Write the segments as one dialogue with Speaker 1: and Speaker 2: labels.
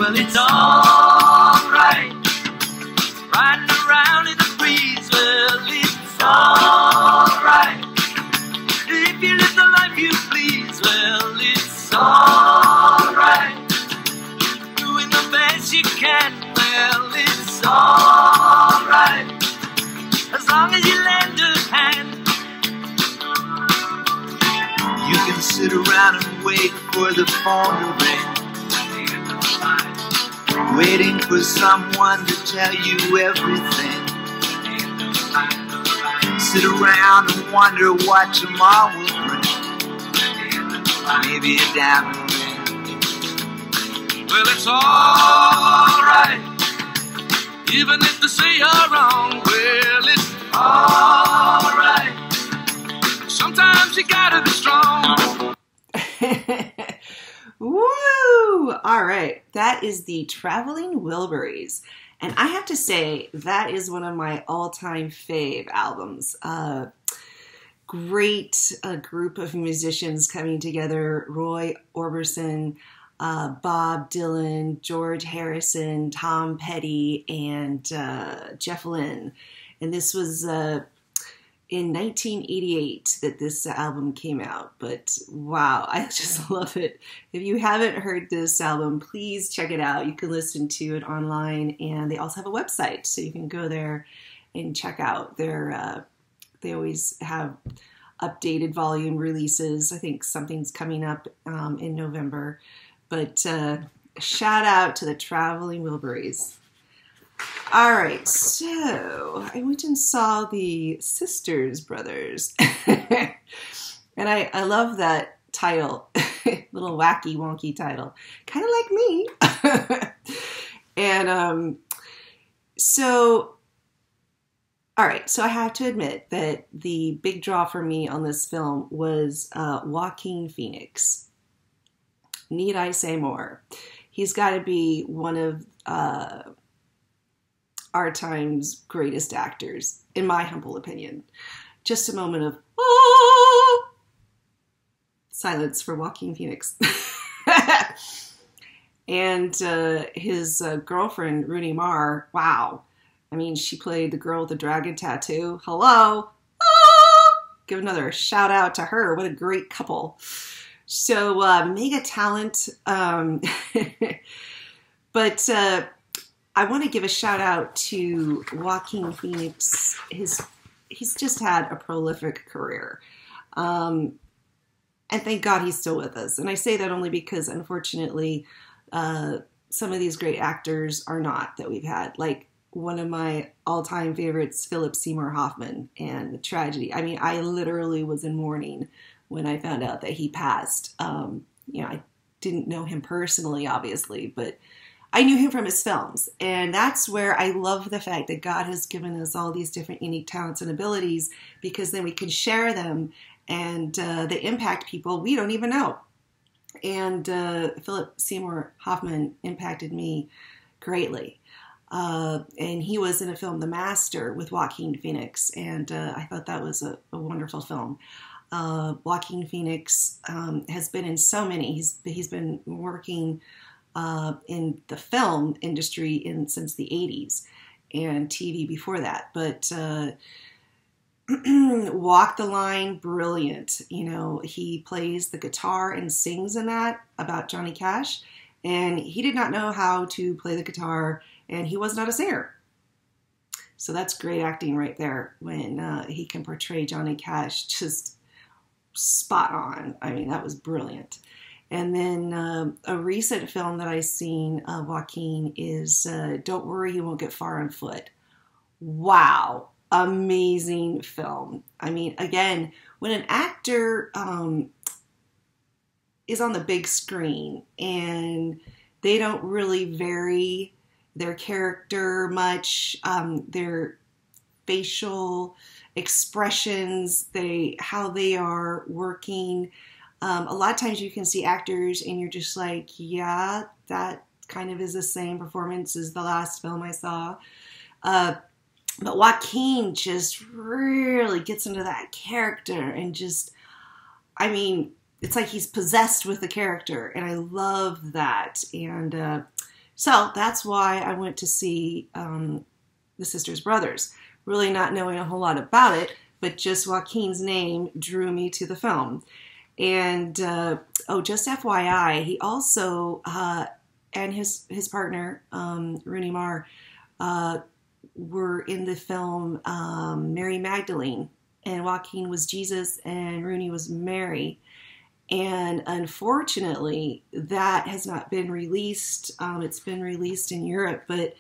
Speaker 1: Well, it's alright. Riding around in the breeze. Well, it's alright. If you live the life you please. Well, it's alright. Doing the best you can. Well, it's alright. As long as you lend a hand. You can sit around and wait for the phone to ring, waiting for someone to tell you everything. Sit around and wonder what tomorrow will bring. Maybe a diamond ring. Well, it's alright, even if they say you're wrong. Well, it's alright. Sometimes you gotta be strong.
Speaker 2: Woo! All right, that is the Traveling Wilburys. And I have to say, that is one of my all-time fave albums. Great group of musicians coming together. Roy Orbison, Bob Dylan, George Harrison, Tom Petty, and Jeff Lynne. And this was in 1988 that this album came out. But wow, I just love it. If you haven't heard this album, please check it out. You can listen to it online, and they also have a website, so you can go there and check out their, they always have updated volume releases. I think something's coming up in November. But shout out to the Traveling Wilburys. All right, so I went and saw the Sisters Brothers. And I love that title, little wacky, wonky title, kind of like me. And so, all right, so I have to admit that the big draw for me on this film was Joaquin Phoenix. Need I say more? He's got to be one of our time's greatest actors, in my humble opinion. Just a moment of silence for Joaquin Phoenix. And his girlfriend, Rooney Mara, wow. I mean, she played the girl with the dragon tattoo. Hello. Give another shout out to her. What a great couple. So mega talent. But I want to give a shout out to Joaquin Phoenix. He's just had a prolific career. And thank God he's still with us. And I say that only because, unfortunately, some of these great actors are not that we've had. Like one of my all-time favorites, Philip Seymour Hoffman, and the tragedy. I mean, I literally was in mourning when I found out that he passed. You know, I didn't know him personally, obviously, but I knew him from his films. And that's where I love the fact that God has given us all these different unique talents and abilities, because then we can share them and they impact people we don't even know. And Philip Seymour Hoffman impacted me greatly. And he was in a film, The Master, with Joaquin Phoenix. And I thought that was a wonderful film. Joaquin Phoenix has been in so many. He's been working in the film industry since the 80s and TV before that. But Walk the Line, brilliant. You know, he plays the guitar and sings in that about Johnny Cash. And he did not know how to play the guitar, and he was not a singer. So that's great acting right there when he can portray Johnny Cash just spot on. I mean, that was brilliant. And then a recent film that I've seen of Joaquin is Don't Worry, You Won't Get Far on Foot. Wow. Amazing film. I mean, again, when an actor is on the big screen and they don't really vary their character much, their facial expressions, how they are working. A lot of times you can see actors and you're just like, yeah, that kind of is the same performance as the last film I saw. But Joaquin just really gets into that character and just, I mean, it's like he's possessed with the character, and I love that. And So that's why I went to see The Sisters Brothers, really not knowing a whole lot about it, but just Joaquin's name drew me to the film. And, just FYI, he also, and his partner, Rooney Mara, were in the film Mary Magdalene, and Joaquin was Jesus and Rooney was Mary. And unfortunately, that has not been released. It's been released in Europe, but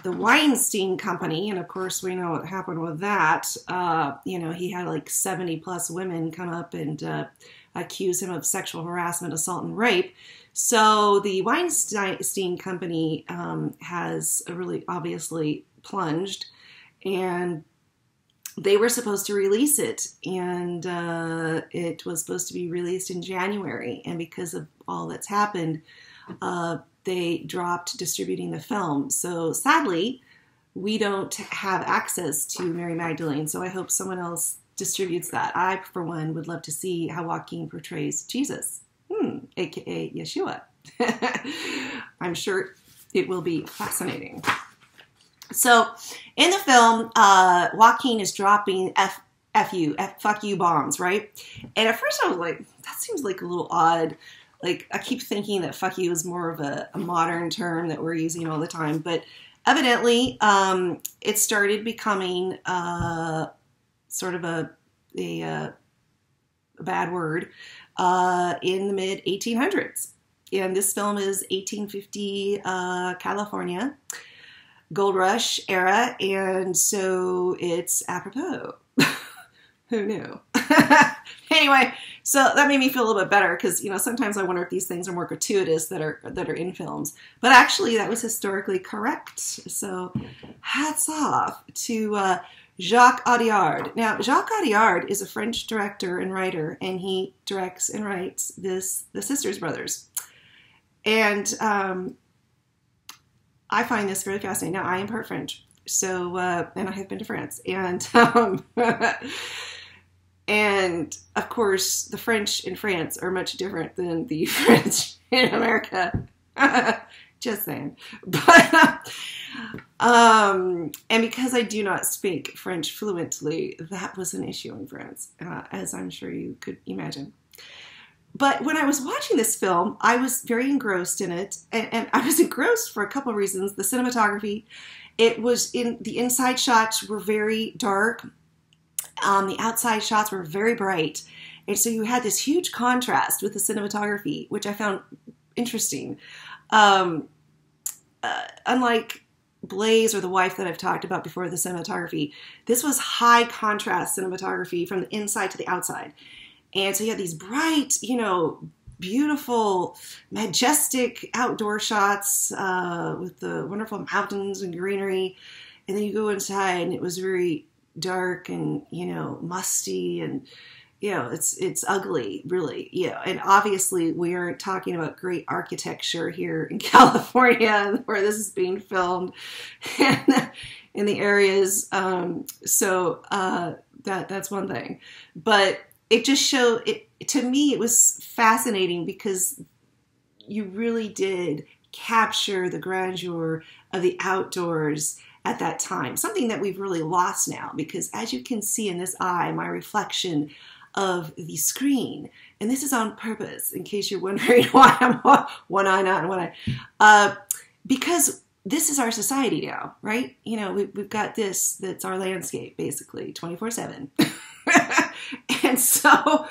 Speaker 2: the Weinstein Company, and of course we know what happened with that, he had like 70 plus women come up and accuse him of sexual harassment, assault, and rape. So the Weinstein Company has really obviously plunged, and they were supposed to release it, and it was supposed to be released in January, and because of all that's happened, they dropped distributing the film. So sadly, we don't have access to Mary Magdalene, so I hope someone else distributes that. I, for one, would love to see how Joaquin portrays Jesus, aka Yeshua. I'm sure it will be fascinating. So in the film, Joaquin is dropping fuck you bombs, right? And at first I was like, that seems like a little odd. Like, I keep thinking that fuck you is more of a modern term that we're using all the time. But evidently, it started becoming sort of a bad word in the mid-1800s. And this film is 1850 California. Gold Rush era, and so it's apropos. Who knew? Anyway, so that made me feel a little bit better because, sometimes I wonder if these things are more gratuitous that are in films. But actually, that was historically correct. So hats off to Jacques Audiard. Now, Jacques Audiard is a French director and writer, and he directs and writes The Sisters Brothers. And I find this very fascinating. Now, I am part French, so and I have been to France, and and of course, the French in France are much different than the French in America. Just saying. But and because I do not speak French fluently, that was an issue in France, as I'm sure you could imagine. But when I was watching this film, I was very engrossed in it, and I was engrossed for a couple of reasons. The cinematography, the inside shots were very dark. The outside shots were very bright. And so you had this huge contrast with the cinematography, which I found interesting. Unlike Blaze or The Wife that I've talked about before, the cinematography, this was high contrast cinematography from the inside to the outside. And so you have these bright, beautiful, majestic outdoor shots with the wonderful mountains and greenery. And then you go inside and it was very dark and, musty and, it's ugly, really. And obviously we aren't talking about great architecture here in California where this is being filmed in the areas. So that's one thing. But it just showed, to me, it was fascinating because you really did capture the grandeur of the outdoors at that time. Something that we've really lost now because, as you can see in this eye, my reflection of the screen, and this is on purpose in case you're wondering why I'm one eye not and one eye, because this is our society now, right? We've got this, that's our landscape basically 24/7. And so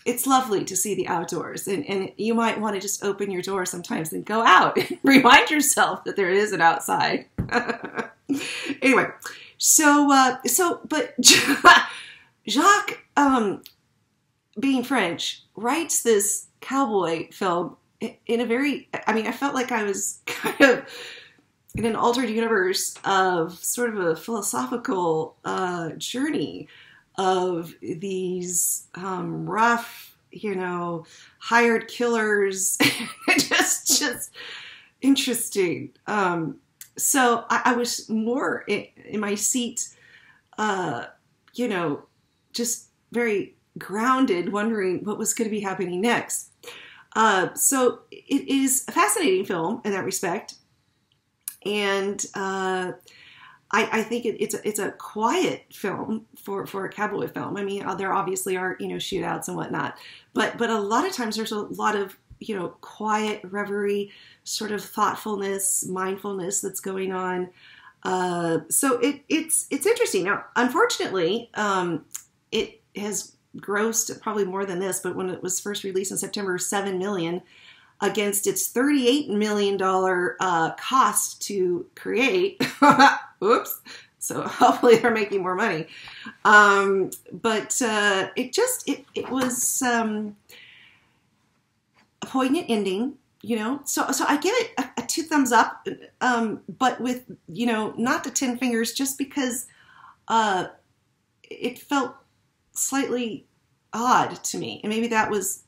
Speaker 2: it's lovely to see the outdoors, and you might want to just open your door sometimes and go out and remind yourself that there is an outside. Anyway, but Jacques, being French, writes this cowboy film in a very, I felt like I was kind of in an altered universe of sort of a philosophical journey of these rough, hired killers. just interesting. So I was more in my seat, just very grounded, wondering what was going to be happening next. So it is a fascinating film in that respect. And I think it's a quiet film for a cowboy film. I mean, there obviously are, shootouts and whatnot, but a lot of times there's a lot of, quiet reverie, sort of thoughtfulness, mindfulness that's going on. So it's interesting. Now, unfortunately, it has grossed probably more than this, but when it was first released in September, $7 million against its $38 million cost to create. Oops. So hopefully they're making more money. But it was a poignant ending, So I give it a 2 thumbs up, but with, not the 10 fingers, just because it felt slightly odd to me. And maybe that was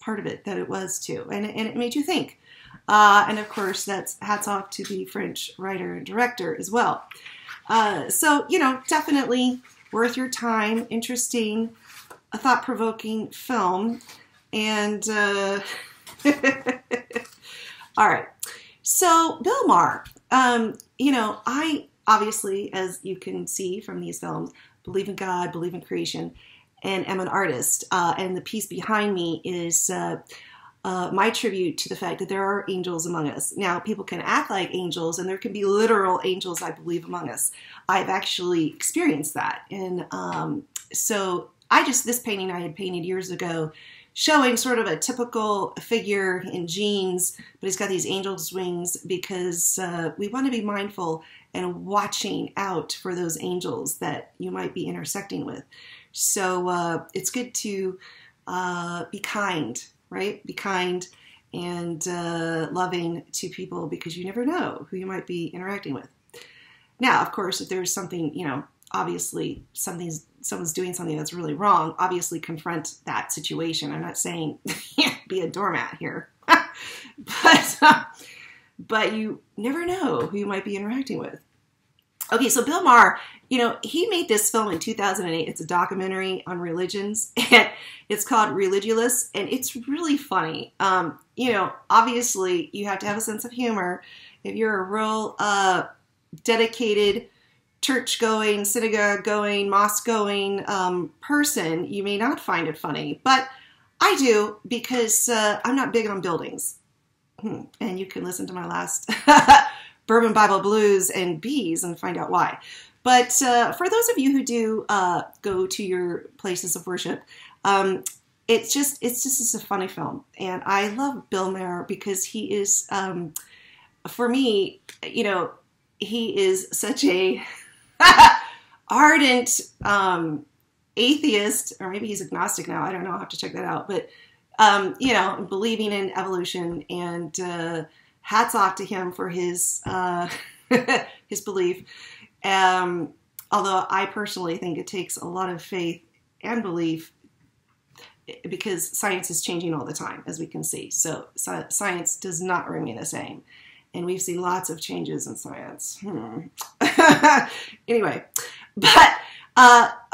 Speaker 2: part of it, that it was too. And it made you think. And of course, that's hats off to the French writer and director as well. So, definitely worth your time, interesting, a thought-provoking film. And, all right. So Bill Maher, I obviously, as you can see from these films, believe in God, believe in creation, and am an artist. And the piece behind me is my tribute to the fact that there are angels among us. Now, people can act like angels, and there can be literal angels, I believe, among us. I've actually experienced that. And so this painting I had painted years ago, showing sort of a typical figure in jeans, but he's got these angel's wings, because we want to be mindful and watching out for those angels that you might be intersecting with. So it's good to be kind, right? Be kind and loving to people, because you never know who you might be interacting with. Now, of course, if there's something, obviously someone's doing something that's really wrong, obviously confront that situation. I'm not saying be a doormat here, but you never know who you might be interacting with. Okay, so Bill Maher, he made this film in 2008. It's a documentary on religions, and it's called Religulous, and it's really funny. Obviously you have to have a sense of humor. If you're a real dedicated church-going, synagogue-going, mosque-going person, you may not find it funny, but I do, because I'm not big on buildings. And you can listen to my last Bourbon Bible Blues and Bees and find out why. But for those of you who do go to your places of worship, it's just a funny film. And I love Bill Maher because he is, for me, he is such a ardent atheist, or maybe he's agnostic now. I don't know. I'll have to check that out. But, believing in evolution, and hats off to him for his his belief. Although I personally think it takes a lot of faith and belief, because science is changing all the time, as we can see. So science does not remain the same. And we've seen lots of changes in science. Anyway, but,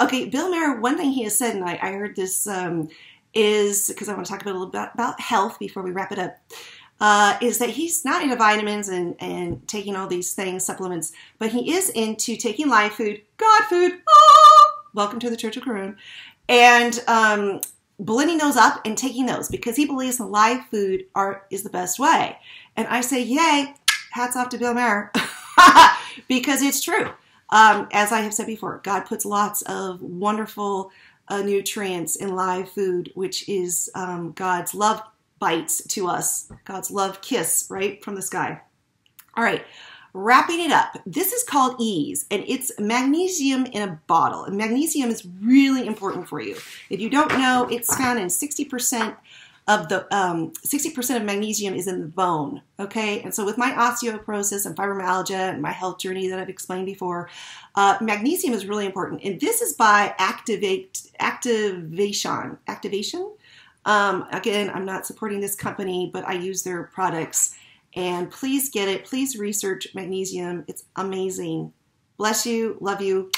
Speaker 2: okay, Bill Maher, one thing he has said, and I heard this, is, because I want to talk a little bit about health before we wrap it up, is that he's not into vitamins and taking all these things, supplements, but he is into taking live food, God food, welcome to the Church of Karun, and blending those up and taking those, because he believes the live food is the best way. And I say, yay, hats off to Bill Maher, because it's true. As I have said before, God puts lots of wonderful nutrients in live food, which is God's love bites to us, God's love kiss right from the sky. All right, wrapping it up. This is called Ease, and it's magnesium in a bottle. And magnesium is really important for you. If you don't know, it's found in 60% of the 60% of magnesium is in the bone. Okay, and so with my osteoporosis and fibromyalgia and my health journey that I've explained before, magnesium is really important. And this is by Activation. Again, I'm not supporting this company, but I use their products. And please get it. Please research magnesium. It's amazing. Bless you. Love you.